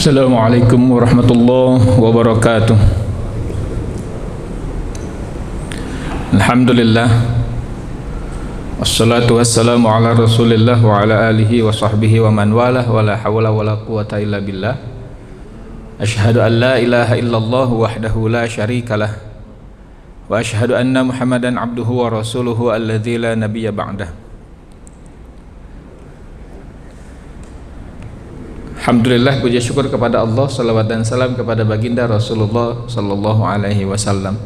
Assalamualaikum warahmatullahi wabarakatuh. Alhamdulillah, wassalatu wassalamu ala rasulillah wa ala alihi wa sahbihi wa man walah, wa la hawla wa la quwata illa billah. Ashhadu an la ilaha illallah wahdahu la syarikalah, wa ashhadu anna muhammadan abduhu wa rasuluhu alladzi la nabiyya ba'dah. Alhamdulillah, puji syukur kepada Allah, salawat dan salam kepada baginda Rasulullah sallallahu alaihi wasallam.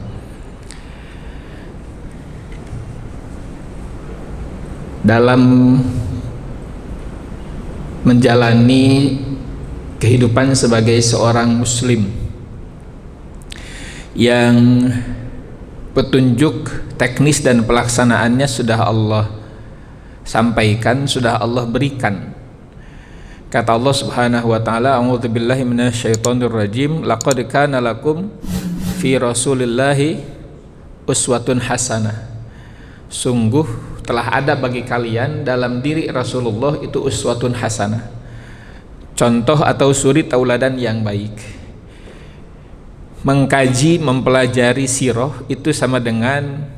Dalam menjalani kehidupan sebagai seorang muslim yang petunjuk teknis dan pelaksanaannya sudah Allah sampaikan, sudah Allah berikan. Kata Allah Subhanahu wa taala, a'udzubillahi minasyaitonir rajim, laqad kana lakum fi rasulillahi uswatun hasanah. Sungguh telah ada bagi kalian dalam diri Rasulullah itu uswatun hasanah, contoh atau suri tauladan yang baik. Mengkaji, mempelajari sirah itu sama dengan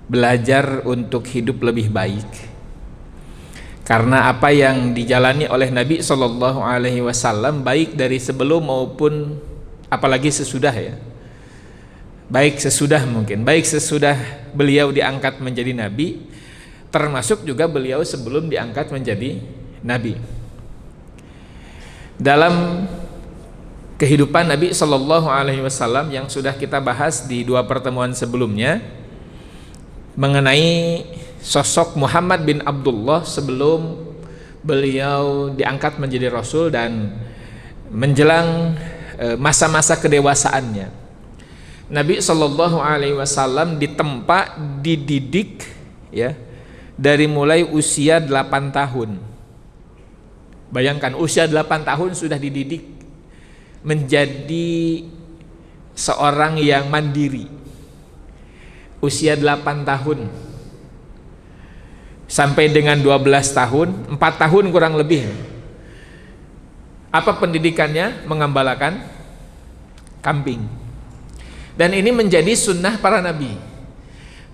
belajar untuk hidup lebih baik. Karena apa yang dijalani oleh Nabi Shallallahu Alaihi Wasallam baik dari sebelum maupun apalagi sesudah, ya, baik sesudah mungkin, baik sesudah beliau diangkat menjadi Nabi, termasuk juga beliau sebelum diangkat menjadi Nabi. Dalam kehidupan Nabi Shallallahu Alaihi Wasallam yang sudah kita bahas di dua pertemuan sebelumnya mengenai sosok Muhammad bin Abdullah sebelum beliau diangkat menjadi Rasul dan menjelang masa-masa kedewasaannya, Nabi Shallallahu Alaihi Wasallam ditempa, dididik, ya, dari mulai usia 8 tahun. Bayangkan, usia 8 tahun sudah dididik menjadi seorang yang mandiri. Usia 8 tahun sampai dengan 12 tahun, 4 tahun kurang lebih. Apa pendidikannya? Mengembalakan kambing. Dan ini menjadi sunnah para nabi.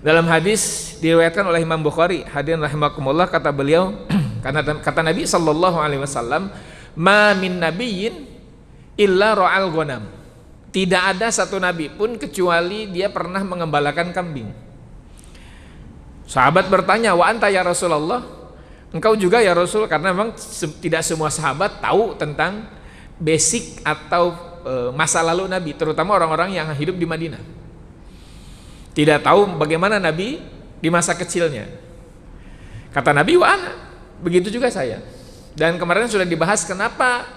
Dalam hadis diriwayatkan oleh Imam Bukhari, hadirin rahimakumullah, kata beliau, kata Nabi sallallahu alaihi wasallam, "Ma min nabiyyin illa ra'al ghanam." Tidak ada satu nabi pun kecuali dia pernah mengembalakan kambing. Sahabat bertanya, "Wa anta ya Rasulullah?" Engkau juga ya Rasul? Karena memang tidak semua sahabat tahu tentang basic atau masa lalu Nabi, terutama orang-orang yang hidup di Madinah. Tidak tahu bagaimana Nabi di masa kecilnya. Kata Nabi, "Wa ana." Begitu juga saya. Dan kemarin sudah dibahas kenapa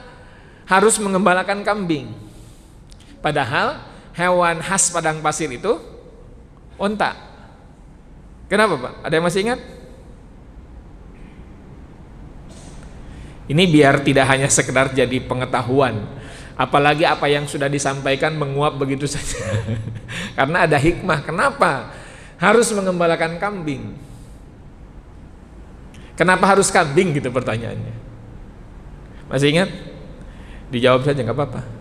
harus mengembalakan kambing. Padahal hewan khas padang pasir itu onta. Kenapa, Pak? Ada yang masih ingat? Ini biar tidak hanya sekedar jadi pengetahuan, apalagi apa yang sudah disampaikan menguap begitu saja. Karena ada hikmah. Kenapa harus mengembalakan kambing? Kenapa harus kambing gitu pertanyaannya? Masih ingat? Dijawab saja, nggak apa-apa.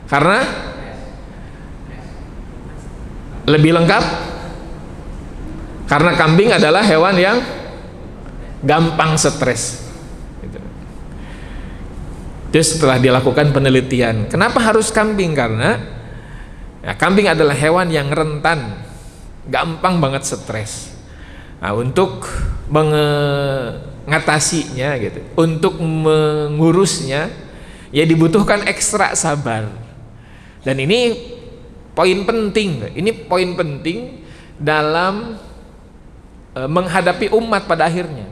Karena lebih lengkap, karena kambing adalah hewan yang gampang stres. Terus setelah dilakukan penelitian, kenapa harus kambing? Karena ya, kambing adalah hewan yang rentan, gampang banget stres. Nah, untuk mengatasinya, gitu, untuk mengurusnya, ya dibutuhkan ekstra sabar. Dan ini poin penting, dalam menghadapi umat pada akhirnya.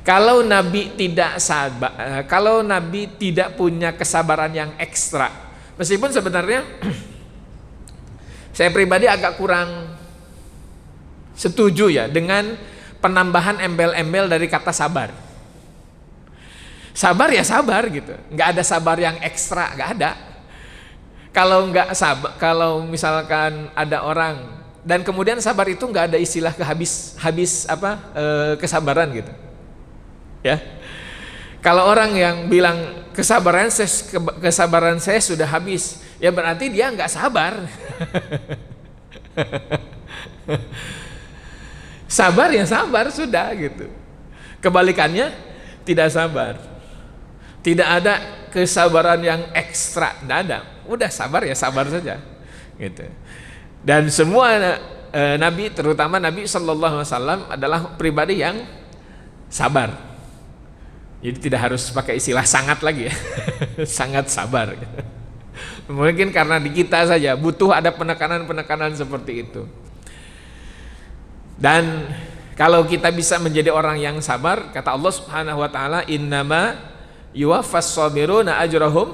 Kalau Nabi tidak sabar, kalau Nabi tidak punya kesabaran yang ekstra, meskipun sebenarnya saya pribadi agak kurang setuju ya dengan penambahan embel-embel dari kata sabar. Sabar ya sabar gitu, nggak ada sabar yang ekstra, nggak ada. Kalau nggak sabar, kalau misalkan ada orang dan kemudian sabar itu nggak ada istilah kesabaran gitu, ya. Kalau orang yang bilang kesabaran saya sudah habis, ya berarti dia nggak sabar. Sabar ya sabar sudah gitu. Kebalikannya tidak sabar. Tidak ada kesabaran yang ekstra, tidak ada. Udah sabar ya sabar saja, gitu. Dan semua nabi, terutama Nabi Shallallahu Alaihi Wasallam adalah pribadi yang sabar. Jadi tidak harus pakai istilah sangat lagi ya, sangat sabar. Mungkin karena di kita saja butuh ada penekanan-penekanan seperti itu. Dan kalau kita bisa menjadi orang yang sabar, kata Allah Subhanahu Wa Taala, innama yuwaffas sabiruna ajrahum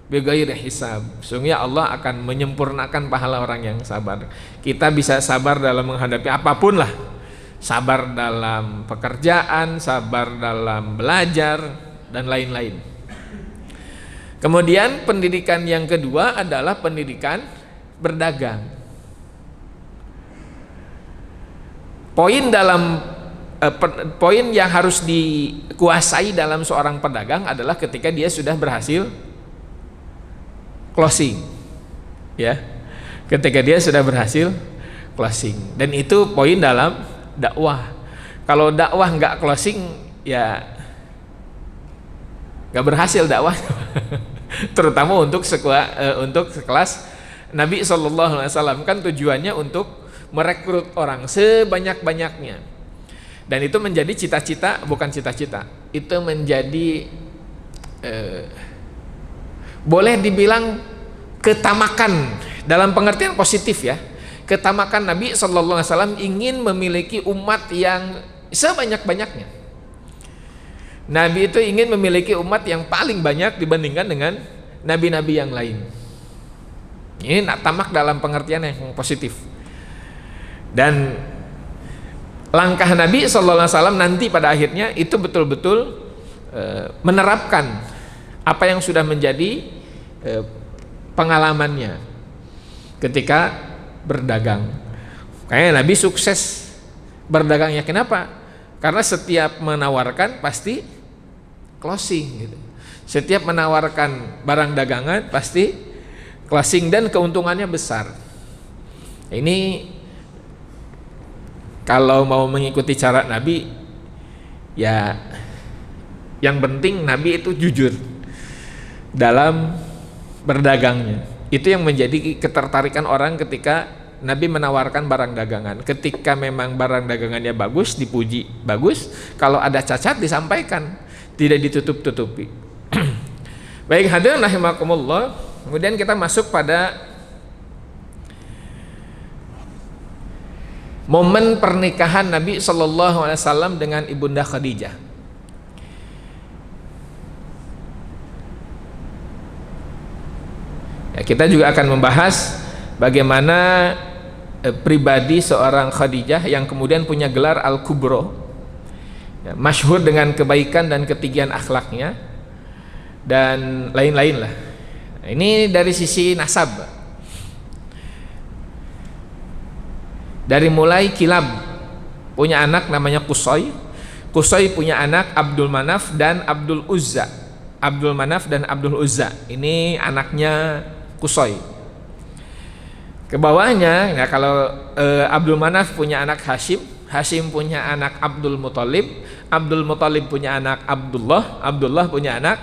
bighairi hisab. Sungguh Allah akan menyempurnakan pahala orang yang sabar. Kita bisa sabar dalam menghadapi apapun lah. Sabar dalam pekerjaan, sabar dalam belajar, dan lain-lain. Kemudian pendidikan yang kedua adalah pendidikan berdagang. Poin yang harus dikuasai dalam seorang pedagang adalah ketika dia sudah berhasil closing, ya, ketika dia sudah berhasil closing. Dan itu poin dalam dakwah. Kalau dakwah nggak closing, ya nggak berhasil dakwah. Terutama untuk sekelas Nabi SAW, kan tujuannya untuk merekrut orang sebanyak-banyaknya. Dan itu menjadi cita-cita, bukan cita-cita, itu menjadi boleh dibilang ketamakan dalam pengertian positif ya. Ketamakan Nabi SAW ingin memiliki umat yang sebanyak-banyaknya. Nabi itu ingin memiliki umat yang paling banyak dibandingkan dengan nabi-nabi yang lain. Ini tamak dalam pengertian yang positif. Dan langkah Nabi SAW nanti pada akhirnya itu betul-betul menerapkan apa yang sudah menjadi pengalamannya ketika berdagang. Kayaknya Nabi sukses berdagangnya. Kenapa? Karena setiap menawarkan pasti closing gitu. Setiap menawarkan barang dagangan pasti closing dan keuntungannya besar. Ini kalau mau mengikuti cara Nabi, ya yang penting Nabi itu jujur dalam berdagangnya. Itu yang menjadi ketertarikan orang ketika Nabi menawarkan barang dagangan. Ketika memang barang dagangannya bagus, dipuji bagus. Kalau ada cacat disampaikan, tidak ditutup-tutupi. Baik, hadirin rahimakumullah. Kemudian kita masuk pada momen pernikahan Nabi SAW dengan Ibunda Khadijah. Ya, kita juga akan membahas bagaimana pribadi seorang Khadijah yang kemudian punya gelar Al-Kubro, ya, masyhur dengan kebaikan dan ketinggian akhlaknya dan lain-lain lah. Ini dari sisi nasab. Dari mulai Kilab punya anak namanya Qusay. Qusay punya anak Abdul Manaf dan Abdul Uzza. Abdul Manaf dan Abdul Uzza. Ini anaknya Qusay. Ke bawahnya, ya, kalau Abdul Manaf punya anak Hashim, Hashim punya anak Abdul Muthalib, Abdul Muthalib punya anak Abdullah, Abdullah punya anak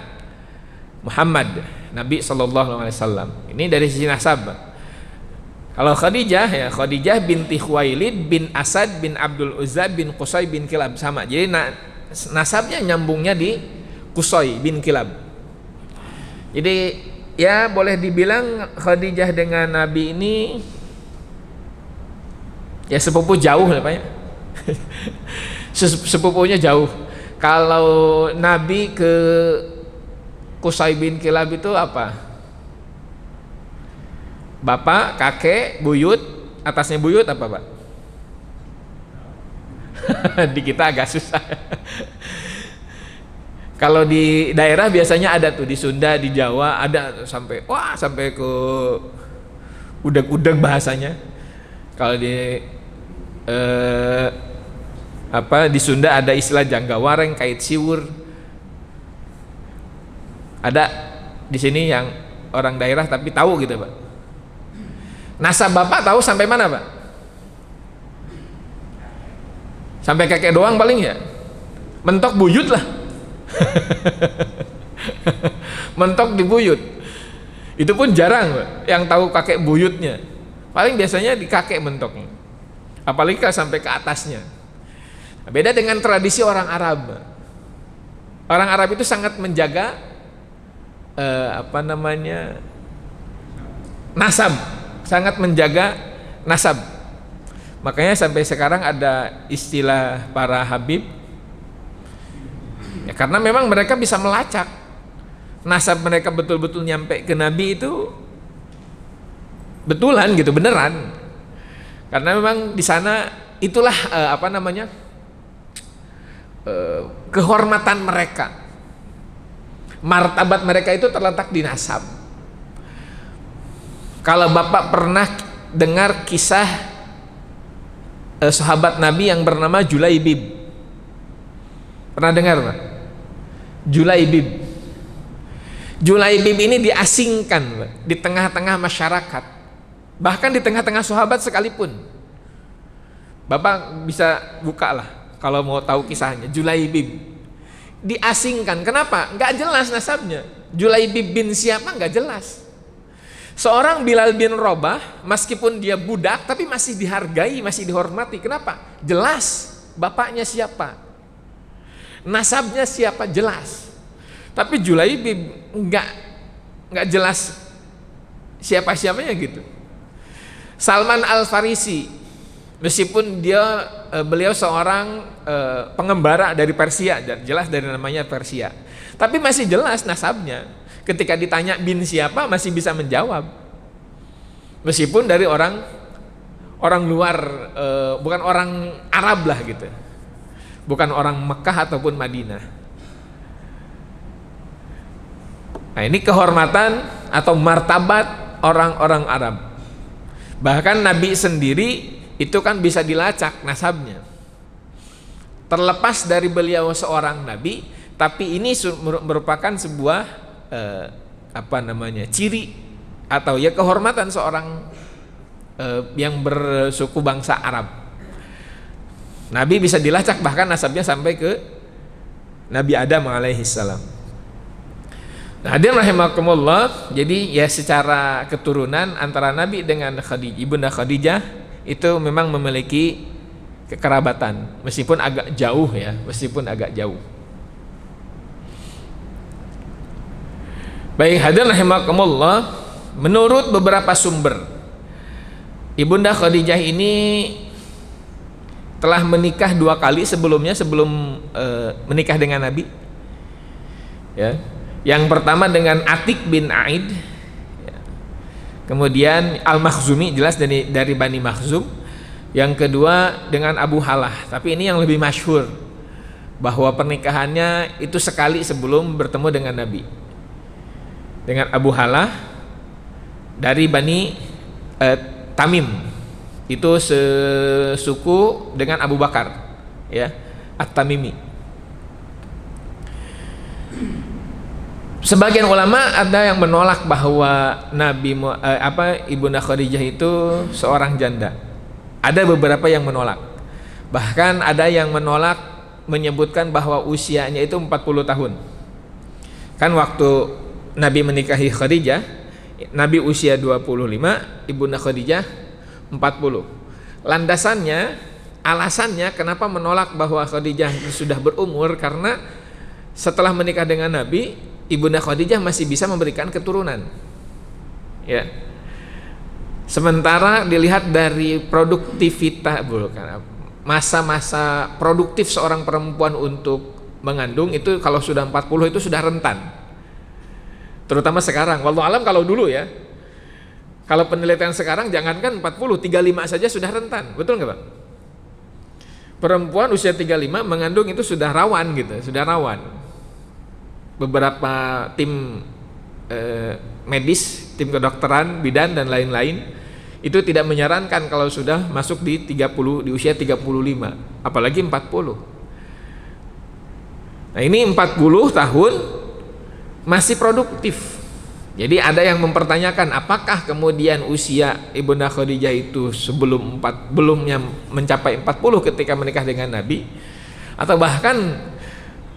Muhammad, Nabi SAW. Ini dari sisi nasab. Kalau Khadijah, ya Khadijah binti Khuwailid bin Asad bin Abdul Uzza bin Qusay bin Kilab, sama. Jadi nasabnya nyambungnya di Qusay bin Kilab. Jadi ya boleh dibilang Khadijah dengan Nabi ini ya sepupu jauh lah Pak ya. Sepupunya jauh. Kalau Nabi ke Qusay bin Kilab itu apa? Bapak, kakek, buyut, atasnya buyut apa Pak? Di kita agak susah. Kalau di daerah biasanya ada tuh, di Sunda, di Jawa ada sampai ke udeg-udeg bahasanya. Kalau di di Sunda ada istilah janggawareng, kait siwur. Ada di sini yang orang daerah tapi tahu gitu Pak. Nasab bapak tahu sampai mana Pak? Sampai kakek doang paling ya. Mentok buyut lah. Mentok di buyut. Itu pun jarang Pak, yang tahu kakek buyutnya. Paling biasanya di kakek mentoknya. Apalagi sampai ke atasnya. Beda dengan tradisi orang Arab. Orang Arab itu sangat menjaga nasab, sangat menjaga nasab. Makanya sampai sekarang ada istilah para habib, ya, karena memang mereka bisa melacak nasab mereka betul-betul nyampe ke Nabi itu betulan gitu, beneran. Karena memang di sana itulah kehormatan mereka, martabat mereka itu terletak di nasab. Kalau Bapak pernah dengar kisah sahabat Nabi yang bernama Julaibib, pernah dengar Pak? Julaibib ini diasingkan Pak, di tengah-tengah masyarakat, bahkan di tengah-tengah sahabat sekalipun. Bapak bisa buka lah kalau mau tahu kisahnya. Julaibib diasingkan, kenapa? Nggak jelas nasabnya. Julaibib bin siapa nggak jelas. Seorang Bilal bin Rabah, meskipun dia budak tapi masih dihargai, masih dihormati. Kenapa? Jelas bapaknya siapa, nasabnya siapa, jelas. Tapi Julaibib nggak jelas siapa-siapanya gitu. Salman Al-Farisi, meskipun beliau seorang pengembara dari Persia, jelas dari namanya Persia, tapi masih jelas nasabnya. Ketika ditanya bin siapa masih bisa menjawab, meskipun dari orang luar, bukan orang Arab lah gitu, bukan orang Mekah ataupun Madinah. Nah, ini kehormatan atau martabat orang-orang Arab. Bahkan Nabi sendiri itu kan bisa dilacak nasabnya. Terlepas dari beliau seorang Nabi, tapi ini merupakan sebuah ciri atau ya kehormatan seorang yang bersuku bangsa Arab. Nabi bisa dilacak, bahkan nasabnya sampai ke Nabi Adam alaihissalam. Nah, hadirin rahimakumullah, jadi ya secara keturunan antara Nabi dengan Ibunda Khadijah itu memang memiliki kekerabatan, meskipun agak jauh ya, Baik, hadirin rahimakumullah, menurut beberapa sumber, Ibunda Khadijah ini telah menikah 2 kali sebelum menikah dengan Nabi. Ya. Yang pertama dengan Atik bin Aid, ya. Kemudian Al-Makhzumi, jelas dari Bani Makhzum. Yang kedua dengan Abu Halah, tapi ini yang lebih masyhur, bahwa pernikahannya itu sekali sebelum bertemu dengan Nabi, dengan Abu Halah dari Bani Tamim, itu sesuku dengan Abu Bakar, ya, At-Tamimi. Sebagian ulama ada yang menolak bahwa Ibunda Khadijah itu seorang janda. Ada beberapa yang menolak. Bahkan ada yang menolak, menyebutkan bahwa usianya itu 40 tahun. Kan waktu Nabi menikahi Khadijah, Nabi usia 25, Ibunda Khadijah 40. Alasannya kenapa menolak bahwa Khadijah sudah berumur, karena setelah menikah dengan Nabi, Ibunda Khadijah masih bisa memberikan keturunan. Ya. Sementara dilihat dari produktivitas, masa-masa produktif seorang perempuan untuk mengandung itu kalau sudah 40 itu sudah rentan. Terutama sekarang, wallahu alam kalau dulu ya. Kalau penelitian sekarang jangankan 40, 35 saja sudah rentan. Betul nggak Pak? Perempuan usia 35 mengandung itu sudah rawan gitu, sudah rawan. Beberapa tim medis, tim kedokteran, bidan dan lain-lain itu tidak menyarankan kalau sudah masuk di usia 35, apalagi 40. Nah, ini 40 tahun masih produktif. Jadi ada yang mempertanyakan apakah kemudian usia Ibunda Khadijah itu belumnya mencapai 40 ketika menikah dengan Nabi, atau bahkan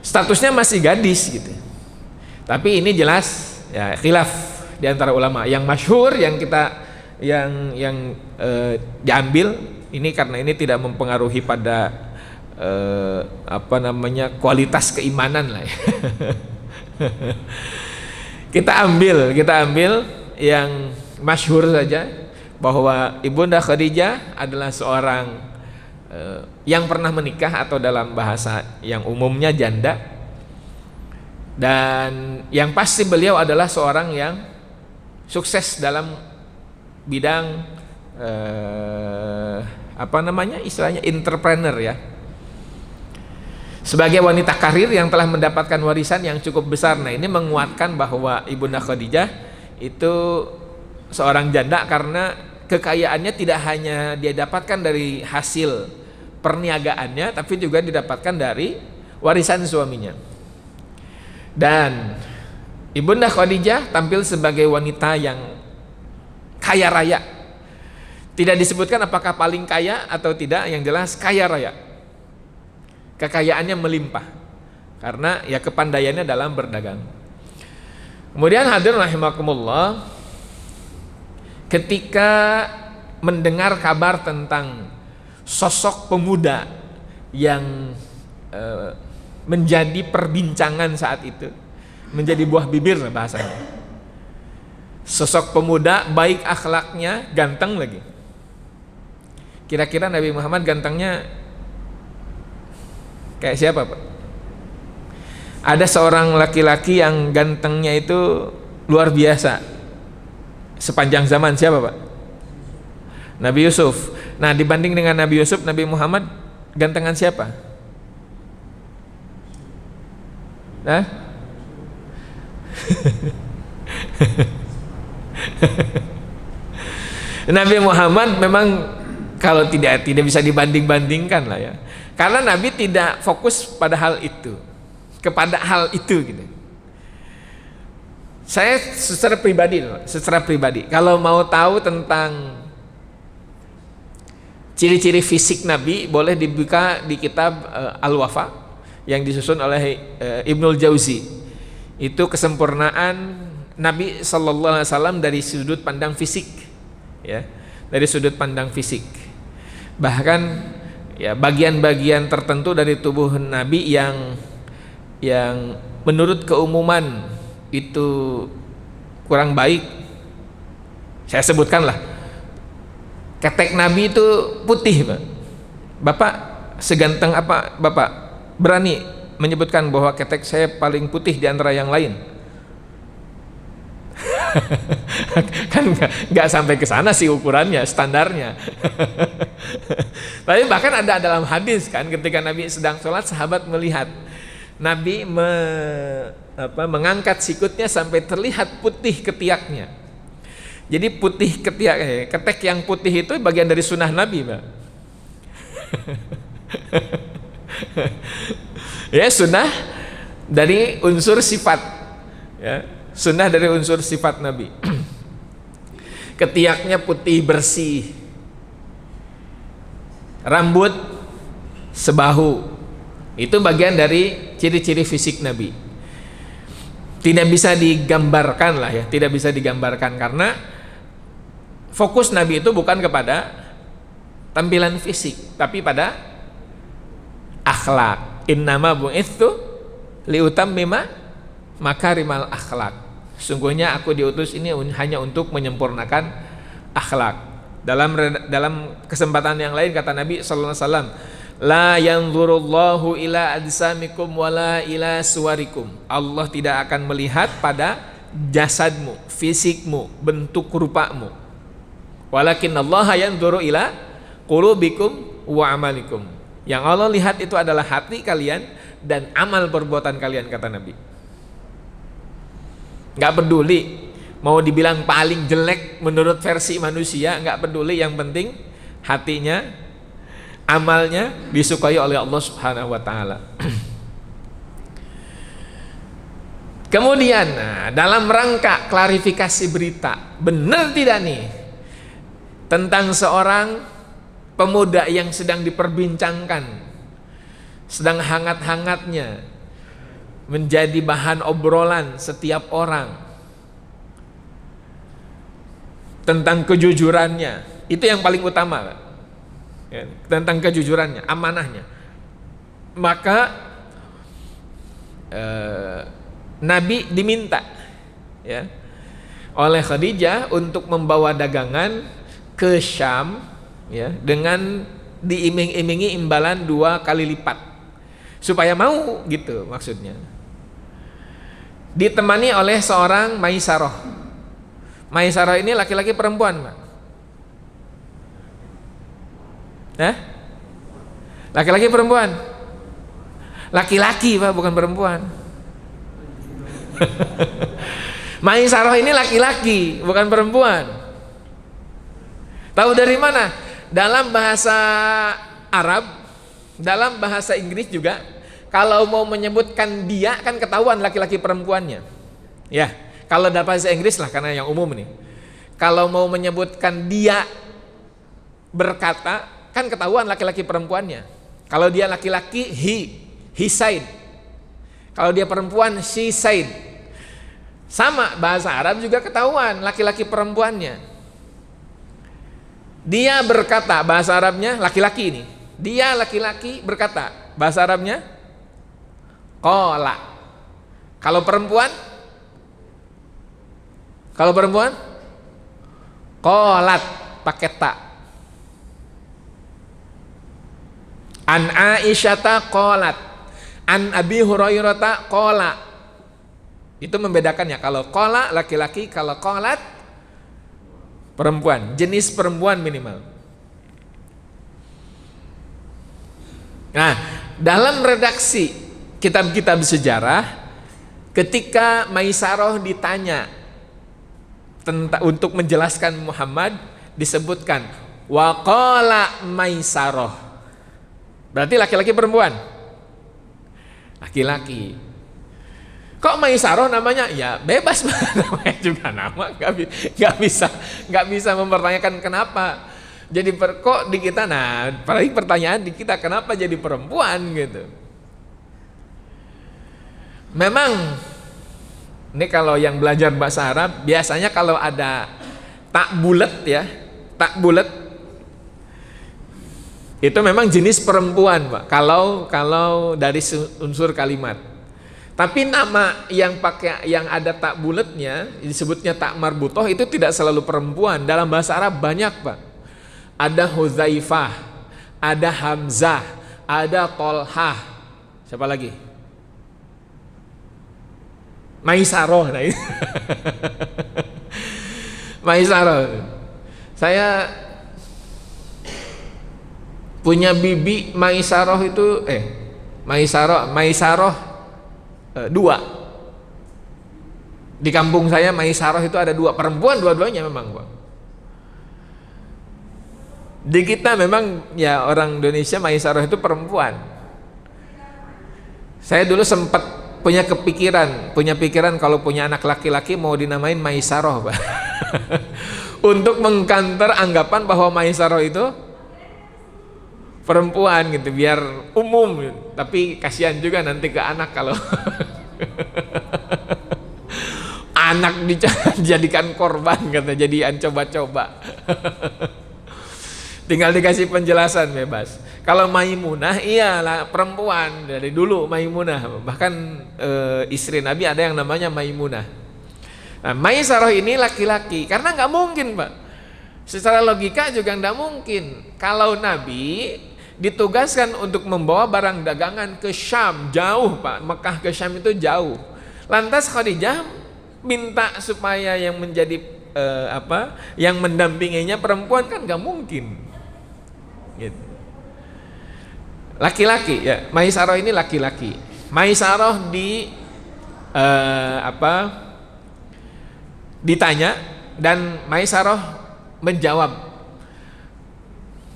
statusnya masih gadis gitu. Tapi ini jelas ya khilaf di antara ulama. Yang masyhur yang kita diambil ini karena ini tidak mempengaruhi pada kualitas keimanan lah ya. Kita ambil yang masyhur saja bahwa Ibunda Khadijah adalah seorang yang pernah menikah atau dalam bahasa yang umumnya janda, dan yang pasti beliau adalah seorang yang sukses dalam bidang istilahnya entrepreneur ya. Sebagai wanita karir yang telah mendapatkan warisan yang cukup besar. Nah, ini menguatkan bahwa Ibunda Khadijah itu seorang janda karena kekayaannya tidak hanya dia dapatkan dari hasil perniagaannya, tapi juga didapatkan dari warisan suaminya. Dan Ibunda Khadijah tampil sebagai wanita yang kaya raya. Tidak disebutkan apakah paling kaya atau tidak, yang jelas kaya raya. Kekayaannya melimpah karena ya kepandaiannya dalam berdagang. Kemudian hadirin rahimakumullah, ketika mendengar kabar tentang sosok pemuda yang menjadi perbincangan saat itu, menjadi buah bibir bahasanya, sosok pemuda baik akhlaknya, ganteng lagi. Kira-kira Nabi Muhammad gantengnya kayak siapa Pak? Ada seorang laki-laki yang gantengnya itu luar biasa sepanjang zaman, siapa Pak? Nabi Yusuf. Nah, dibanding dengan Nabi Yusuf, Nabi Muhammad gantengan siapa? Nah? Nabi Muhammad memang kalau tidak bisa dibanding-bandingkan lah ya. Karena Nabi tidak fokus pada hal itu, gitu. Saya secara pribadi, kalau mau tahu tentang ciri-ciri fisik Nabi, boleh dibuka di kitab Al-Wafa yang disusun oleh Ibnul Jauzi. Itu kesempurnaan Nabi Sallallahu Alaihi Wasallam dari sudut pandang fisik, ya, dari sudut pandang fisik. Bahkan ya bagian-bagian tertentu dari tubuh Nabi yang menurut keumuman itu kurang baik, saya sebutkanlah. Ketek Nabi itu putih, Pak. Bapak seganteng apa Bapak berani menyebutkan bahwa ketek saya paling putih di antara yang lain? Kan nggak sampai ke sana sih ukurannya, standarnya. Tapi bahkan ada dalam hadis kan, ketika Nabi sedang sholat, sahabat melihat Nabi mengangkat sikutnya sampai terlihat putih ketiaknya. Jadi putih ketiak, ketek yang putih itu bagian dari sunnah Nabi, Pak. Ya, sunnah dari unsur sifat, ya. Sunnah dari unsur sifat Nabi. Ketiaknya putih bersih, rambut sebahu, itu bagian dari ciri-ciri fisik Nabi. Tidak bisa digambarkan lah ya, tidak bisa digambarkan karena fokus Nabi itu bukan kepada tampilan fisik, tapi pada akhlak. Innama bu'itsu liutammima makarimal akhlak. Sungguhnya aku diutus ini hanya untuk menyempurnakan akhlak. Dalam kesempatan yang lain kata Nabi sallallahu alaihi wasallam, la yanzurullahu ila ajsamikum wala ila suwarikum. Allah tidak akan melihat pada jasadmu, fisikmu, bentuk rupamu. Walakin Allah yanzuru ila qulubikum wa amalikum. Yang Allah lihat itu adalah hati kalian dan amal perbuatan kalian, kata Nabi. Nggak peduli mau dibilang paling jelek menurut versi manusia, nggak peduli, yang penting hatinya, amalnya disukai oleh Allah Subhanahu wa taala. Kemudian dalam rangka klarifikasi berita, benar tidak nih tentang seorang pemuda yang sedang diperbincangkan, sedang hangat-hangatnya menjadi bahan obrolan setiap orang tentang kejujurannya. Itu yang paling utama, ya, tentang kejujurannya, amanahnya. Maka Nabi diminta, ya, oleh Khadijah untuk membawa dagangan ke Syam, ya, dengan diiming-imingi imbalan 2 kali lipat, supaya mau, gitu maksudnya. Ditemani oleh seorang Maisarah. Maisarah ini laki-laki perempuan, Pak? Laki-laki perempuan? Laki-laki, Pak, bukan perempuan. Maisarah ini laki-laki, bukan perempuan. Tahu dari mana? Dalam bahasa Arab, dalam bahasa Inggris juga, kalau mau menyebutkan dia kan ketahuan laki-laki perempuannya. Ya, kalau dalam bahasa Inggris lah, karena yang umum nih. Kalau mau menyebutkan dia berkata, kan ketahuan laki-laki perempuannya. Kalau dia laki-laki, he said. Kalau dia perempuan, she said. Sama, bahasa Arab juga ketahuan laki-laki perempuannya. Dia berkata, bahasa Arabnya laki-laki ini. Dia laki-laki berkata, bahasa Arabnya qala. Kalau perempuan? Kalau perempuan? Qalat, pakai ta. An Aisyata qalat, an Abi Hurairah qala. Itu membedakannya. Kalau qala laki-laki, kalau qalat perempuan, jenis perempuan minimal. Nah, dalam redaksi kitab-kitab sejarah, ketika Maisarah ditanya tentang untuk menjelaskan Muhammad, disebutkan wa qala Maisarah. Berarti laki-laki perempuan? Laki-laki. Kok Maisarah namanya? Ya bebas, namanya juga nama, nggak bisa mempertanyakan kenapa. Jadi kok di kita, nah paling pertanyaan di kita, kenapa jadi perempuan gitu. Memang ini kalau yang belajar bahasa Arab, biasanya kalau ada tak bulat, ya, tak bulat itu memang jenis perempuan, Pak. Kalau dari unsur kalimat. Tapi nama yang ada tak bulatnya, disebutnya tak marbutoh, itu tidak selalu perempuan. Dalam bahasa Arab banyak, Pak. Ada Huzaifah, ada Hamzah, ada Tolhah. Siapa lagi? Maisarah. Nah, Maisarah. Saya punya bibi Maisarah itu, Maisarah 2. Di kampung saya Maisarah itu ada 2, perempuan dua-duanya memang, Pak. Di kita memang ya orang Indonesia Maisarah itu perempuan. Saya dulu sempat punya pikiran kalau punya anak laki-laki mau dinamain Maisarah, Pak. Untuk mengkanter anggapan bahwa Maisarah itu perempuan gitu, biar umum, tapi kasihan juga nanti ke anak kalau anak dijadikan korban, kata jadian coba-coba. Tinggal dikasih penjelasan bebas. Kalau Maimunah iyalah perempuan dari dulu, Maimunah, bahkan istri Nabi ada yang namanya Maimunah. Nah, Maisarah ini laki-laki, karena nggak mungkin, Pak. Secara logika juga nggak mungkin kalau Nabi ditugaskan untuk membawa barang dagangan ke Syam, jauh, Pak. Mekah ke Syam itu jauh. Lantas Khadijah minta supaya yang menjadi yang mendampinginya perempuan, kan nggak mungkin. Gitu. Laki-laki, ya. Maisarah ini laki-laki. Maisarah ditanya dan Maisarah menjawab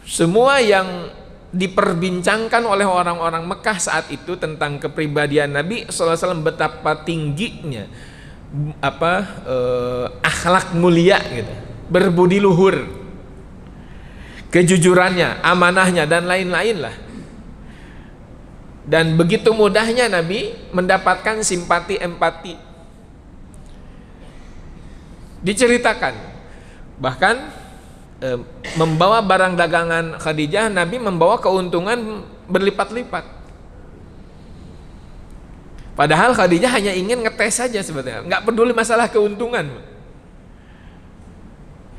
semua yang diperbincangkan oleh orang-orang Mekah saat itu tentang kepribadian Nabi SAW, betapa tingginya akhlak mulia gitu, berbudi luhur, kejujurannya, amanahnya, dan lain-lain lah. Dan begitu mudahnya Nabi mendapatkan simpati, empati. Diceritakan bahkan membawa barang dagangan Khadijah, Nabi membawa keuntungan berlipat-lipat. Padahal Khadijah hanya ingin ngetes saja sebetulnya, nggak peduli masalah keuntungan.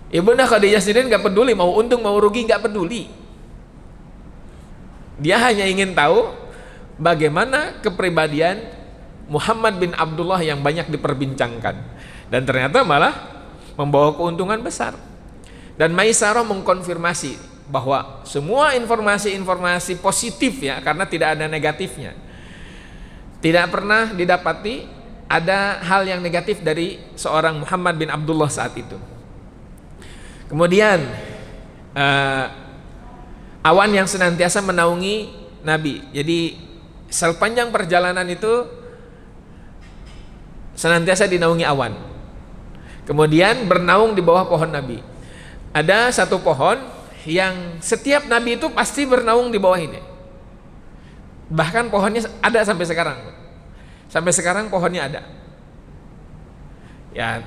Ibunda Khadijah sendiri nggak peduli mau untung mau rugi, nggak peduli. Dia hanya ingin tahu bagaimana kepribadian Muhammad bin Abdullah yang banyak diperbincangkan, dan ternyata malah membawa keuntungan besar. Dan Maisarah mengkonfirmasi bahwa semua informasi-informasi positif ya, karena tidak ada negatifnya. Tidak pernah didapati ada hal yang negatif dari seorang Muhammad bin Abdullah saat itu. Kemudian awan yang senantiasa menaungi Nabi. Jadi sepanjang perjalanan itu senantiasa dinaungi awan. Kemudian bernaung di bawah pohon Nabi. Ada satu pohon yang setiap Nabi itu pasti bernaung di bawah ini. Bahkan pohonnya ada sampai sekarang. Sampai sekarang pohonnya ada. Ya,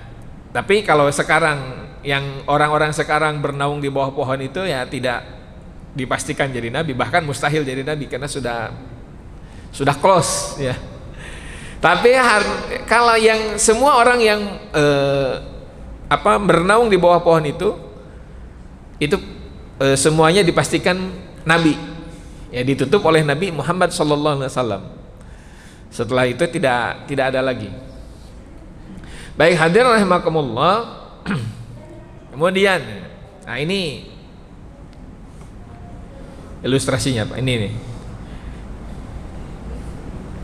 tapi kalau sekarang yang orang-orang sekarang bernaung di bawah pohon itu ya tidak dipastikan jadi Nabi, bahkan mustahil jadi Nabi karena sudah close ya. Tapi kalau yang semua orang yang bernaung di bawah pohon itu semuanya dipastikan Nabi, ya, ditutup oleh Nabi Muhammad SAW. Setelah itu tidak ada lagi. Baik hadirin rahimakumullah. Kemudian, nah ini ilustrasinya Pak, ini nih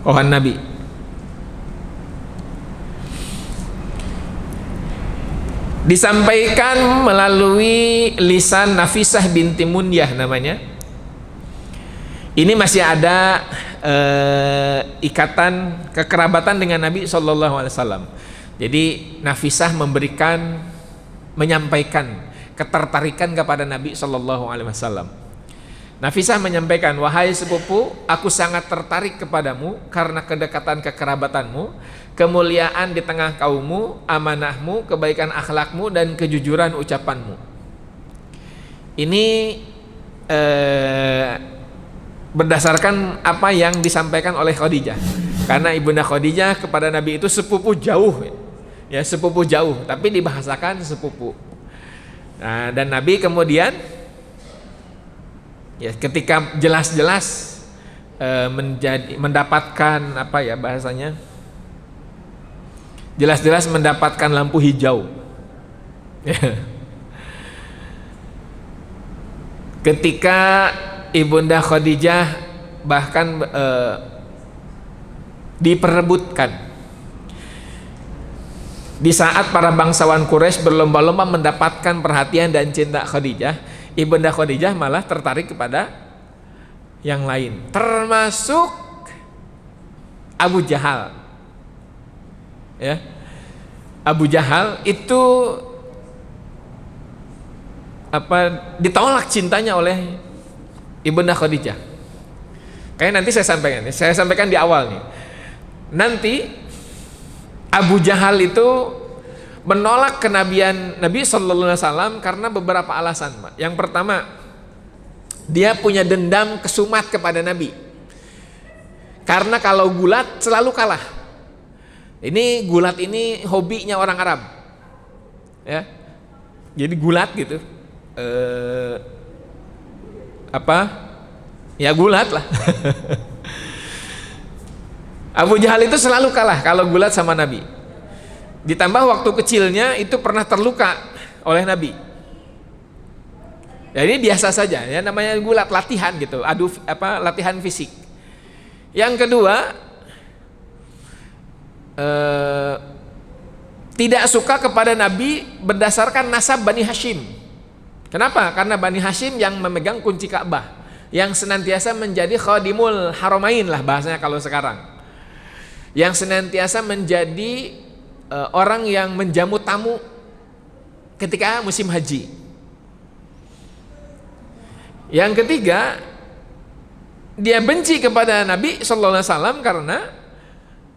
pohon Nabi. Disampaikan melalui lisan Nafisah binti Munyah namanya. Ini masih ada ikatan kekerabatan dengan Nabi SAW. Jadi Nafisah menyampaikan ketertarikan kepada Nabi SAW. Nafisah menyampaikan, wahai sepupu, aku sangat tertarik kepadamu karena kedekatan kekerabatanmu, kemuliaan di tengah kaummu, amanahmu, kebaikan akhlakmu, dan kejujuran ucapanmu. Ini berdasarkan apa yang disampaikan oleh Khadijah, karena ibunda Khadijah kepada Nabi itu sepupu jauh, ya, sepupu jauh, tapi dibahasakan sepupu. Nah, dan Nabi kemudian ya ketika jelas-jelas mendapatkan apa ya bahasanya, jelas-jelas mendapatkan lampu hijau. Ketika ibunda Khadijah bahkan diperebutkan di saat para bangsawan Quraisy berlomba-lomba mendapatkan perhatian dan cinta Khadijah, ibunda Khadijah malah tertarik kepada yang lain, termasuk Abu Jahal. Ya, Abu Jahal itu ditolak cintanya oleh ibunda Khadijah. Kayak nanti saya sampaikan di awal nih. Nanti Abu Jahal itu menolak kenabian Nabi SAW karena beberapa alasan, Pak. Yang pertama, dia punya dendam kesumat kepada Nabi. Karena kalau gulat selalu kalah. Ini gulat ini hobinya orang Arab. Ya. Jadi gulat gitu. Ya gulat lah. Abu Jahal itu selalu kalah kalau gulat sama Nabi. Ditambah waktu kecilnya itu pernah terluka oleh Nabi. Ya ini biasa saja ya, namanya gulat, latihan gitu, latihan fisik. Yang kedua, tidak suka kepada Nabi berdasarkan nasab Bani Hashim. Kenapa? Karena Bani Hashim yang memegang kunci Ka'bah, yang senantiasa menjadi khadimul haramain lah bahasanya kalau sekarang, yang senantiasa menjadi orang yang menjamu tamu ketika musim haji. Yang ketiga, dia benci kepada Nabi Sallallahu Alaihi Wasallam karena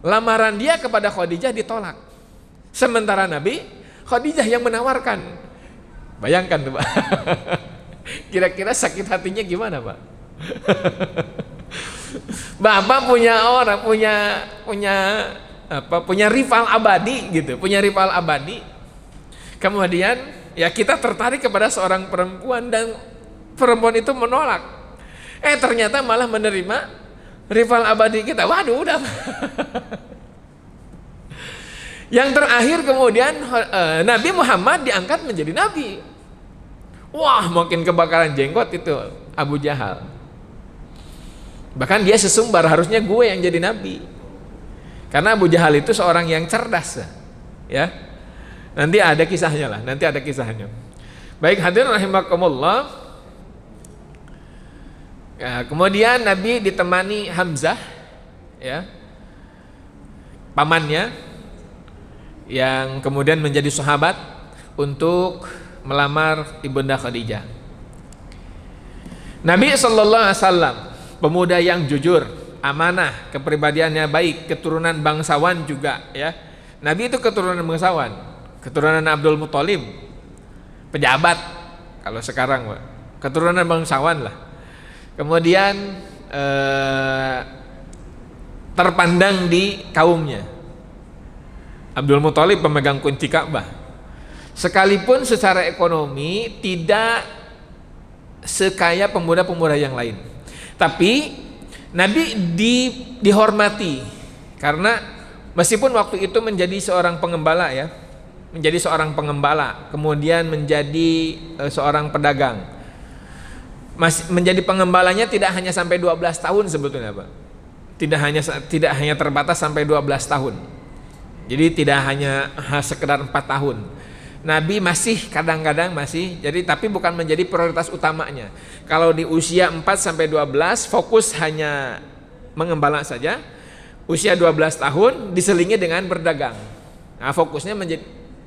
lamaran dia kepada Khadijah ditolak, sementara Nabi Khadijah yang menawarkan. Bayangkan tuh Pak. Kira-kira sakit hatinya gimana Pak? Bapak punya rival abadi gitu, punya rival abadi. Kemudian ya kita tertarik kepada seorang perempuan dan perempuan itu menolak. Ternyata malah menerima rival abadi kita. Waduh, udah. Yang terakhir kemudian Nabi Muhammad diangkat menjadi nabi. Wah, makin kebakaran jenggot itu Abu Jahal. Bahkan dia sesumbar, harusnya gue yang jadi nabi. Karena Abu Jahal itu seorang yang cerdas, ya. Nanti ada kisahnya lah, nanti ada kisahnya. Baik, hadirin rahimakumullah. Ya, kemudian Nabi ditemani Hamzah, ya, pamannya, yang kemudian menjadi sahabat untuk melamar ibunda Khadijah. Nabi Sallallahu Alaihi Wasallam pemuda yang jujur, amanah, kepribadiannya baik, keturunan bangsawan juga, ya. Nabi itu keturunan bangsawan, keturunan Abdul Muthalib, pejabat kalau sekarang, Pak. Keturunan bangsawan lah. Kemudian terpandang di kaumnya. Abdul Muthalib pemegang kunci Ka'bah. Sekalipun secara ekonomi tidak sekaya pemuda-pemuda yang lain, tapi Nabi dihormati karena meskipun waktu itu menjadi seorang pengembala, ya, menjadi seorang pengembala, kemudian menjadi seorang pedagang. Menjadi pengembalanya tidak hanya sampai 12 tahun sebetulnya, Pak. Tidak hanya terbatas sampai 12 tahun. Jadi tidak hanya sekedar 4 tahun. Nabi masih kadang-kadang masih, jadi tapi bukan menjadi prioritas utamanya. Kalau di usia 4 sampai 12 fokus hanya mengembala saja. Usia 12 tahun diselingi dengan berdagang. Nah, fokusnya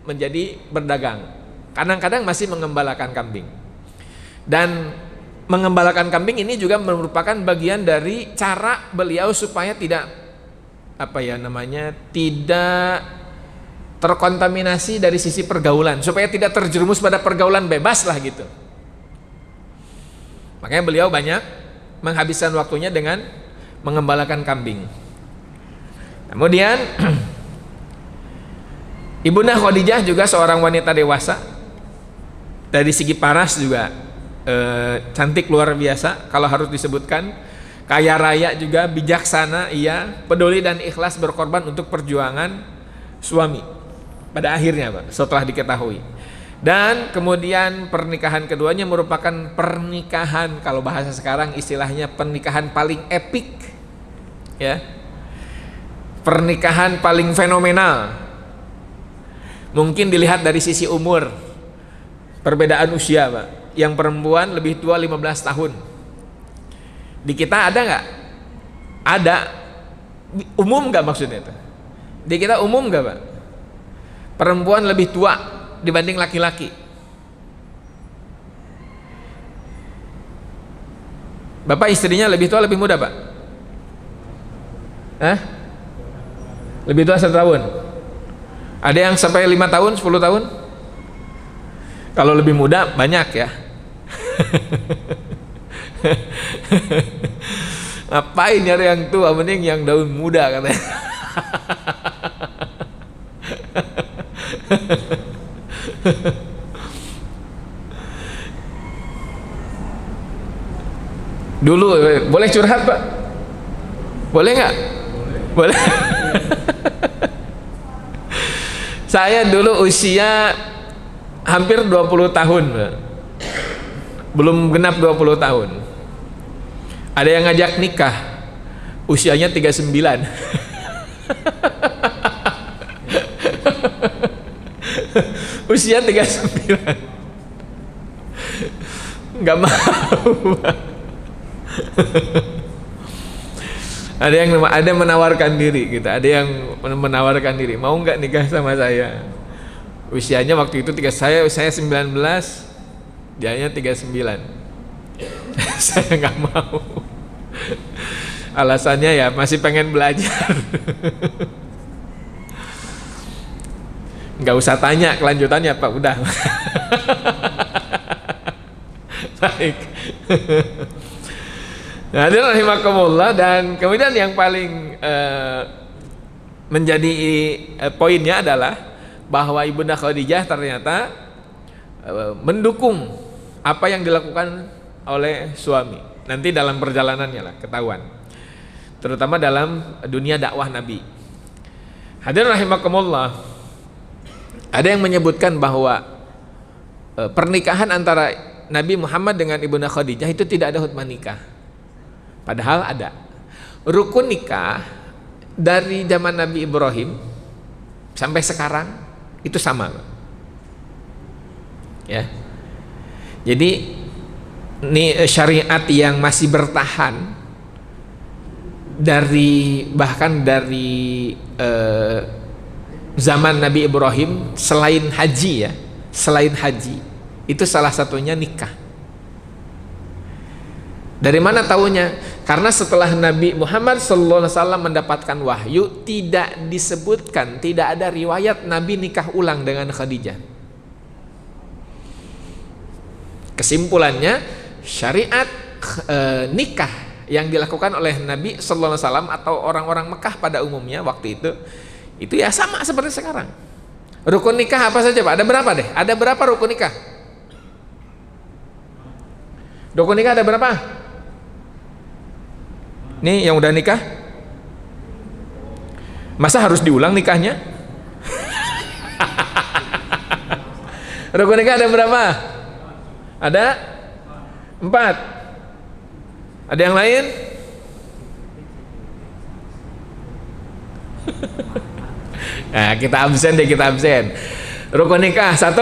menjadi berdagang. Kadang-kadang masih mengembalakan kambing. Dan mengembalakan kambing ini juga merupakan bagian dari cara beliau supaya tidak tidak terkontaminasi dari sisi pergaulan, supaya tidak terjerumus pada pergaulan bebas lah gitu. Makanya beliau banyak menghabiskan waktunya dengan mengembalakan kambing. Kemudian Ibunda Khadijah juga seorang wanita dewasa, dari segi paras juga cantik luar biasa kalau harus disebutkan, kaya raya juga, bijaksana, iya, peduli dan ikhlas berkorban untuk perjuangan suami pada akhirnya, Pak, setelah diketahui. Dan kemudian pernikahan keduanya merupakan pernikahan, kalau bahasa sekarang istilahnya pernikahan paling epik, ya, pernikahan paling fenomenal. Mungkin dilihat dari sisi umur, perbedaan usia, Pak. Yang perempuan lebih tua 15 tahun. Di kita ada nggak? Ada. Umum nggak maksudnya itu? Di kita umum nggak, Pak? Perempuan lebih tua dibanding laki-laki. Bapak istrinya lebih tua lebih muda, Pak? Lebih tua 1 tahun. Ada yang sampai 5 tahun, 10 tahun? Kalau lebih muda banyak, ya. Ngapain nyari yang tua, mending yang daun muda katanya. Dulu boleh curhat, Pak? Boleh nggak? Boleh. Saya dulu usia hampir 20 tahun, Pak. Belum genap 20 tahun. Ada yang ngajak nikah, usianya 39. Usia 39. Nggak mau, Pak. Ada yang menawarkan diri gitu, ada yang menawarkan diri, mau nggak nikah sama saya? Usianya waktu itu saya 19, dianya 39. Saya nggak mau. Alasannya ya masih pengen belajar. Nggak usah tanya kelanjutannya Pak, udah. Baik. Nah, hadirin rahimakumullah, dan kemudian yang paling menjadi poinnya adalah bahwa Ibunda Khadijah ternyata mendukung apa yang dilakukan oleh suami. Nanti dalam perjalanannya lah ketahuan, terutama dalam dunia dakwah Nabi. Hadirin rahimakumullah, ada yang menyebutkan bahwa pernikahan antara Nabi Muhammad dengan Ibunda Khadijah itu tidak ada khutbah nikah. Padahal ada rukun nikah dari zaman Nabi Ibrahim sampai sekarang itu sama, ya. Jadi ini syariat yang masih bertahan bahkan dari zaman Nabi Ibrahim, selain haji, ya, selain haji itu salah satunya nikah. Dari mana tahunya? Karena setelah Nabi Muhammad SAW mendapatkan wahyu, tidak disebutkan, tidak ada riwayat Nabi nikah ulang dengan Khadijah. Kesimpulannya, syariat nikah yang dilakukan oleh Nabi SAW atau orang-orang Mekah pada umumnya waktu itu ya sama seperti sekarang. Rukun nikah apa saja Pak? Ada berapa deh? Ada berapa rukun nikah? Rukun nikah ada berapa? Nih yang udah nikah, masa harus diulang nikahnya? Rukun nikah ada berapa? Ada 4. Ada yang lain? Nah, kita absen deh, kita absen. Rukun nikah 1,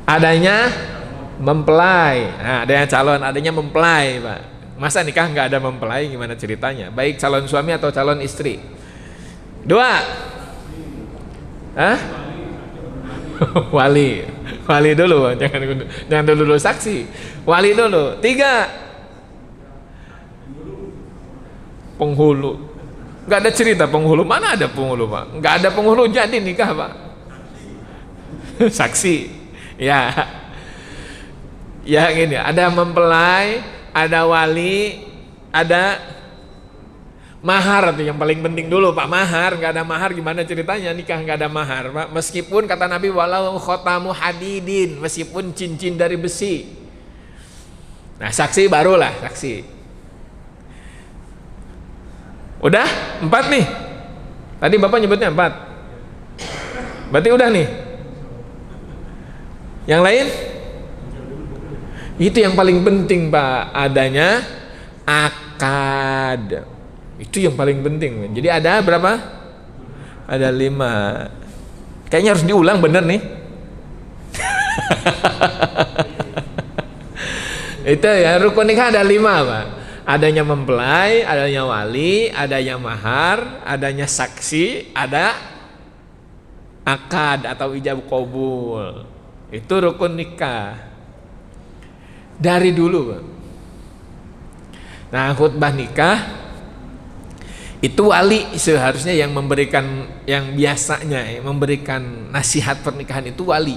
adanya mempelai. Nah, adanya calon, adanya mempelai Pak. Masa nikah nggak ada mempelai, gimana ceritanya? Baik calon suami atau calon istri. 2, wali dulu, jangan dulu saksi, wali dulu. 3, penghulu. Nggak ada cerita penghulu, mana ada penghulu Pak? Nggak ada penghulu jadi nikah Pak. Saksi, ya gini, ada mempelai, ada wali, ada mahar. Itu yang paling penting dulu Pak, mahar. Nggak ada mahar gimana ceritanya nikah nggak ada mahar Pak? Meskipun kata Nabi walau khotamu hadidin, meskipun cincin dari besi. Nah saksi barulah saksi. Udah 4 nih, tadi Bapak nyebutnya 4, berarti udah nih. Yang lain itu yang paling penting Pak, adanya akad. Itu yang paling penting. Jadi ada berapa? Ada 5. Kayaknya harus diulang bener nih. Itu ya, rukun nikah ada 5 Pak. Adanya mempelai, adanya wali, adanya mahar, adanya saksi, ada akad atau ijab qabul. Itu rukun nikah dari dulu Pak. Nah khutbah nikah itu wali seharusnya yang memberikan, yang biasanya memberikan nasihat pernikahan itu wali.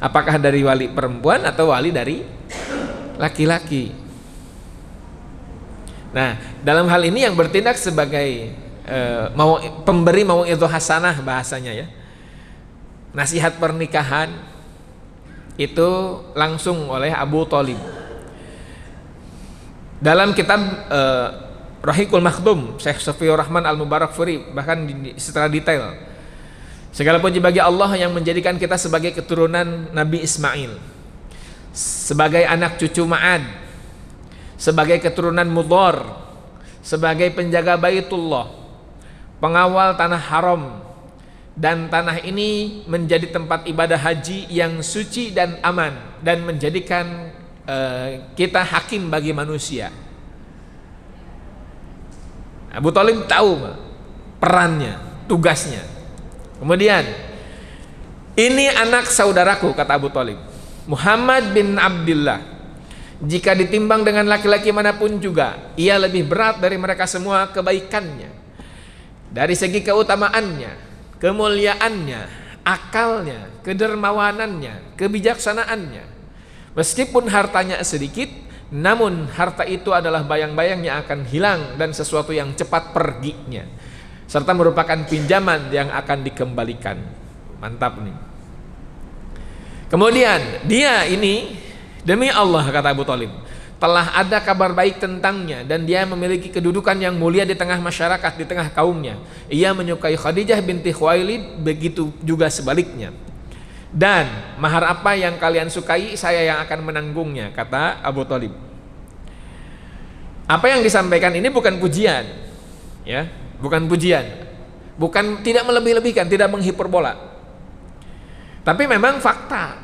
Apakah dari wali perempuan atau wali dari laki-laki? Nah dalam hal ini yang bertindak sebagai pemberi mau'idhah hasanah bahasanya, ya, nasihat pernikahan itu langsung oleh Abu Thalib. Dalam kitab Rahiqul Makhdum, Syekh Safiyur Rahman Al-Mubarakfuri bahkan secara detail, segala puji bagi Allah yang menjadikan kita sebagai keturunan Nabi Ismail, sebagai anak cucu Ma'ad, sebagai keturunan Mudhar, sebagai penjaga Baitullah, pengawal tanah haram, dan tanah ini menjadi tempat ibadah haji yang suci dan aman, dan menjadikan kita hakim bagi manusia. Abu Thalib tahu perannya, tugasnya. Kemudian, ini anak saudaraku, kata Abu Thalib, Muhammad bin Abdullah. Jika ditimbang dengan laki-laki manapun juga, ia lebih berat dari mereka semua kebaikannya, dari segi keutamaannya, kemuliaannya, akalnya, kedermawanannya, kebijaksanaannya. Meskipun hartanya sedikit, namun harta itu adalah bayang-bayang yang akan hilang dan sesuatu yang cepat perginya, serta merupakan pinjaman yang akan dikembalikan. Mantap nih. Kemudian dia ini, demi Allah, kata Abu Thalib, telah ada kabar baik tentangnya dan dia memiliki kedudukan yang mulia di tengah masyarakat, di tengah kaumnya. Ia menyukai Khadijah binti Khuwailid, begitu juga sebaliknya. Dan mahar apa yang kalian sukai, saya yang akan menanggungnya, kata Abu Thalib. Apa yang disampaikan ini bukan pujian, ya, bukan pujian, bukan, tidak melebih-lebihkan, tidak menghiperbola, tapi memang fakta.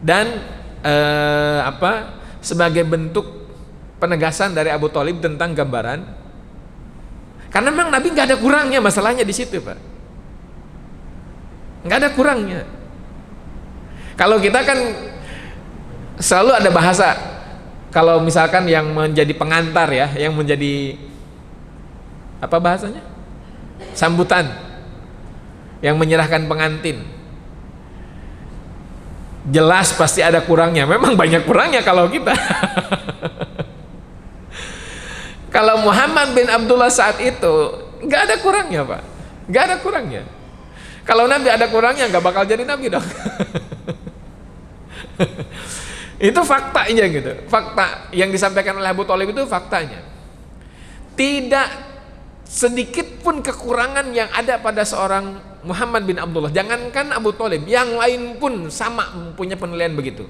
Dan sebagai bentuk penegasan dari Abu Thalib tentang gambaran, karena memang Nabi nggak ada kurangnya, masalahnya di situ, Pak, nggak ada kurangnya. Kalau kita kan selalu ada bahasa, kalau misalkan yang menjadi pengantar, ya, yang menjadi apa bahasanya, sambutan, yang menyerahkan pengantin, jelas pasti ada kurangnya. Memang banyak kurangnya kalau kita. Kalau Muhammad bin Abdullah saat itu nggak ada kurangnya, Pak, nggak ada kurangnya. Kalau Nabi ada kurangnya, nggak bakal jadi Nabi dong. Itu faktanya gitu. Fakta yang disampaikan oleh Abu Thalib itu faktanya. Tidak sedikit pun kekurangan yang ada pada seorang Muhammad bin Abdullah. Jangankan Abu Thalib, yang lain pun sama punya penilaian begitu.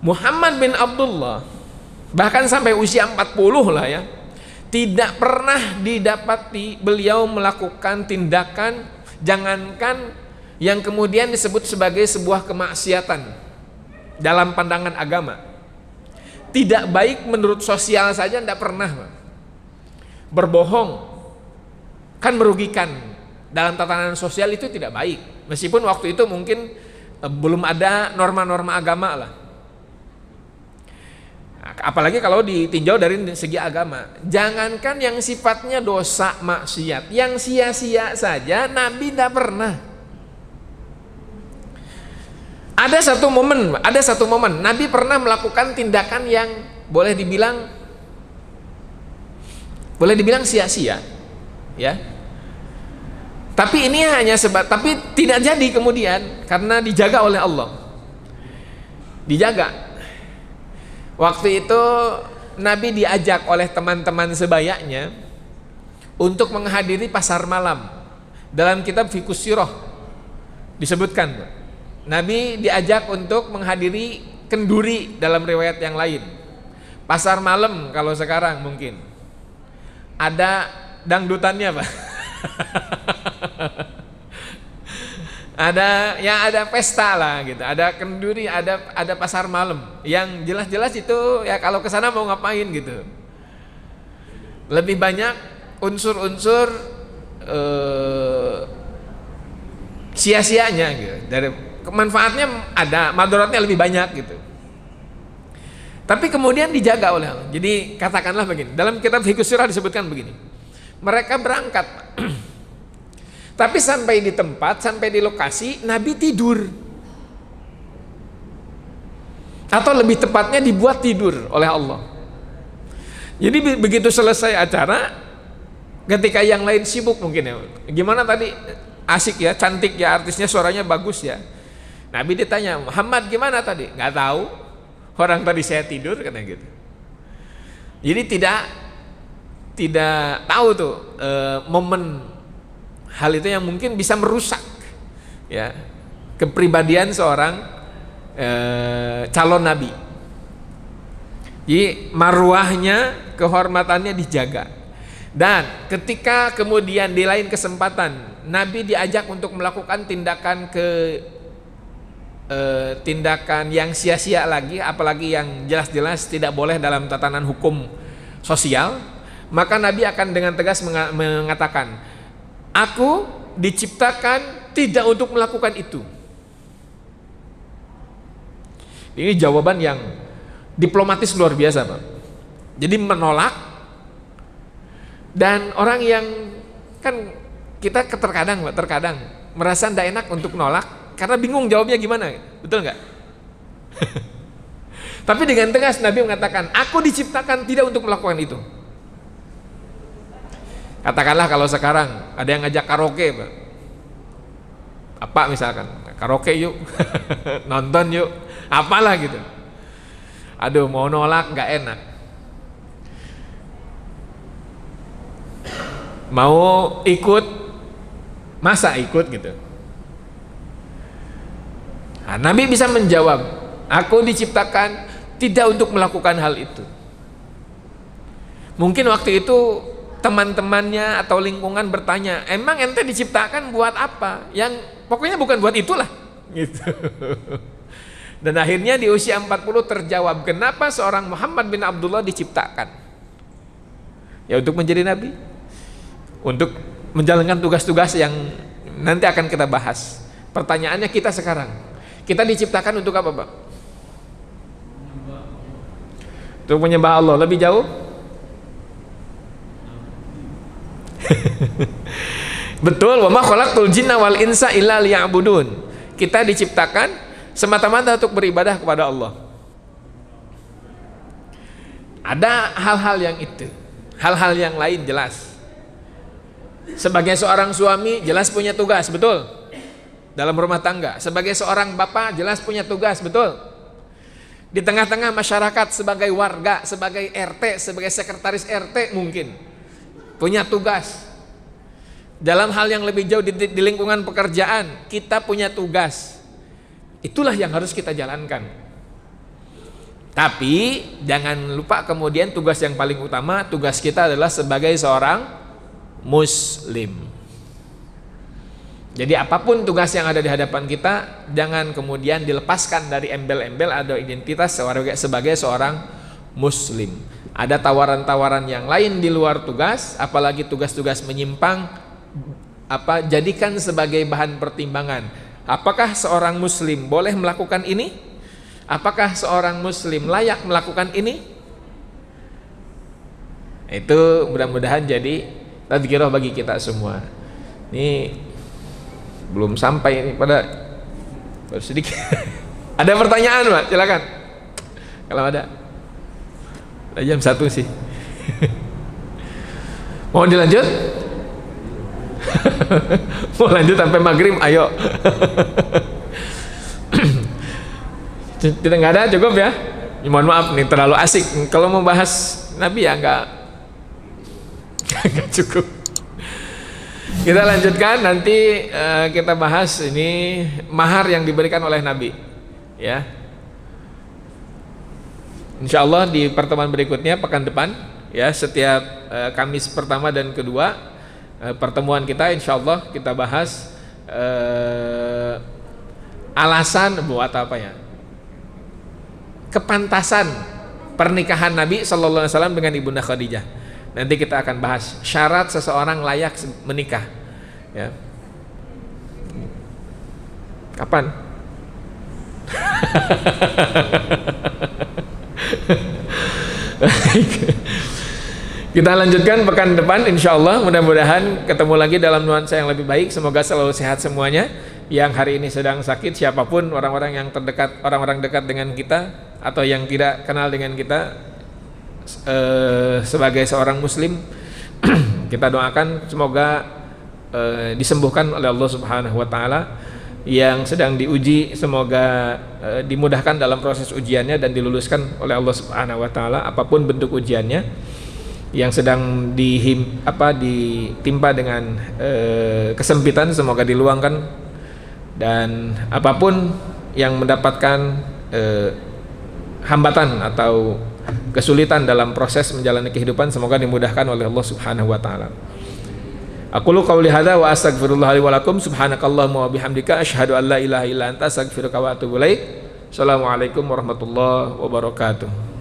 Muhammad bin Abdullah bahkan sampai usia 40 lah, ya, tidak pernah didapati beliau melakukan tindakan, jangankan yang kemudian disebut sebagai sebuah kemaksiatan dalam pandangan agama, tidak baik menurut sosial saja tidak pernah. Berbohong kan merugikan, dalam tatanan sosial itu tidak baik, meskipun waktu itu mungkin belum ada norma-norma agama lah. Apalagi kalau ditinjau dari segi agama, jangankan yang sifatnya dosa maksiat, yang sia-sia saja Nabi tidak pernah. Ada satu momen Nabi pernah melakukan tindakan yang boleh dibilang sia-sia, ya. Tapi ini hanya tapi tidak jadi kemudian, karena dijaga oleh Allah. Dijaga. Waktu itu Nabi diajak oleh teman-teman sebayanya untuk menghadiri pasar malam. Dalam kitab Fiqhus Sirah disebutkan, Nabi diajak untuk menghadiri kenduri, dalam riwayat yang lain. Pasar malam kalau sekarang mungkin ada dangdutannya, Pak. ada pesta lah gitu, ada kenduri, ada pasar malam yang jelas-jelas itu, ya, kalau ke sana mau ngapain gitu. Lebih banyak unsur-unsur sia-sianya gitu. Dari manfaatnya ada, madaratnya lebih banyak gitu. Tapi kemudian dijaga oleh Allah. Jadi katakanlah begini, dalam kitab Fiqhus Sirah disebutkan begini, mereka berangkat tapi sampai di tempat, sampai di lokasi, Nabi tidur, atau lebih tepatnya dibuat tidur oleh Allah. Jadi begitu selesai acara, ketika yang lain sibuk mungkin, ya, gimana tadi, asik ya, cantik ya, artisnya suaranya bagus ya, Nabi ditanya, Muhammad gimana tadi? Nggak tahu, orang tadi saya tidur, katanya gitu. Jadi tidak tahu tuh momen hal itu yang mungkin bisa merusak, ya, kepribadian seorang calon nabi. Jadi marwahnya, kehormatannya dijaga. Dan ketika kemudian di lain kesempatan Nabi diajak untuk melakukan tindakan tindakan yang sia-sia lagi, apalagi yang jelas-jelas tidak boleh dalam tatanan hukum sosial, maka Nabi akan dengan tegas mengatakan, aku diciptakan tidak untuk melakukan itu. Ini jawaban yang diplomatis luar biasa, Pak. Jadi menolak. Dan orang yang kan kita terkadang merasa tidak enak untuk nolak karena bingung jawabnya gimana, betul nggak? Tapi dengan tegas Nabi mengatakan, aku diciptakan tidak untuk melakukan itu. Katakanlah kalau sekarang ada yang ngajak karaoke, Pak. Apa misalkan, karaoke yuk, nonton yuk, apalah gitu. Aduh, mau nolak nggak enak. Mau ikut, masa ikut gitu. Nah, Nabi bisa menjawab, aku diciptakan tidak untuk melakukan hal itu. Mungkin waktu itu teman-temannya atau lingkungan bertanya, emang ente diciptakan buat apa? Yang pokoknya bukan buat itulah gitu. Dan akhirnya di usia 40 terjawab, kenapa seorang Muhammad bin Abdullah diciptakan? Ya untuk menjadi nabi, untuk menjalankan tugas-tugas yang nanti akan kita bahas. Pertanyaannya kita sekarang, kita diciptakan untuk apa, Pak? Untuk menyembah Allah. Lebih jauh? Betul, wa ma khalaqtul jinna wal insa illa liya'budun. Kita diciptakan semata-mata untuk beribadah kepada Allah. Ada hal-hal yang itu, hal-hal yang lain jelas. Sebagai seorang suami jelas punya tugas, betul, dalam rumah tangga. Sebagai seorang bapak jelas punya tugas, betul, di tengah-tengah masyarakat. Sebagai warga, sebagai RT, sebagai sekretaris RT mungkin punya tugas. Dalam hal yang lebih jauh di lingkungan pekerjaan kita punya tugas. Itulah yang harus kita jalankan. Tapi jangan lupa kemudian tugas yang paling utama, tugas kita adalah sebagai seorang muslim. Jadi apapun tugas yang ada di hadapan kita, jangan kemudian dilepaskan dari embel-embel atau identitas sebagai seorang muslim. Ada tawaran-tawaran yang lain di luar tugas, apalagi tugas-tugas menyimpang, jadikan sebagai bahan pertimbangan. Apakah seorang muslim boleh melakukan ini? Apakah seorang muslim layak melakukan ini? Itu mudah-mudahan jadi tadzkirah bagi kita semua. Ini belum sampai ini pada baru sedikit. Ada pertanyaan, Pak? Silakan. Kalau ada. Jam 1 sih. Mau dilanjut? Mau lanjut sampai maghrib, ayo. Tidak, nggak ada, cukup ya. Mohon maaf nih terlalu asik. Kalau mau bahas Nabi ya nggak cukup. Kita lanjutkan nanti, kita bahas ini mahar yang diberikan oleh Nabi. Ya. Insya Allah di pertemuan berikutnya pekan depan, ya, setiap Kamis pertama dan kedua. Pertemuan kita insya Allah kita bahas alasan buat apa ya, kepantasan pernikahan Nabi Sallallahu Alaihi Wasallam dengan Ibunda Khadijah. Nanti kita akan bahas syarat seseorang layak menikah, ya. Kapan? Kita lanjutkan pekan depan insya Allah. Mudah-mudahan ketemu lagi dalam nuansa yang lebih baik. Semoga selalu sehat semuanya. Yang hari ini sedang sakit, siapapun orang-orang yang terdekat, orang-orang dekat dengan kita atau yang tidak kenal dengan kita, sebagai seorang muslim kita doakan semoga disembuhkan oleh Allah Subhanahu wa taala. Yang sedang diuji semoga dimudahkan dalam proses ujiannya dan diluluskan oleh Allah Subhanahu wa taala apapun bentuk ujiannya. Yang sedang ditimpa dengan kesempitan semoga diluangkan, dan apapun yang mendapatkan hambatan atau kesulitan dalam proses menjalani kehidupan semoga dimudahkan oleh Allah Subhanahu wa taala. Aqulu qauli hadza wa astaghfirullah li wa lakum subhanakallahumma wa bihamdika asyhadu an la ilaha illa anta astaghfiruka wa atubu ilaik. Assalamualaikum warahmatullahi wabarakatuh.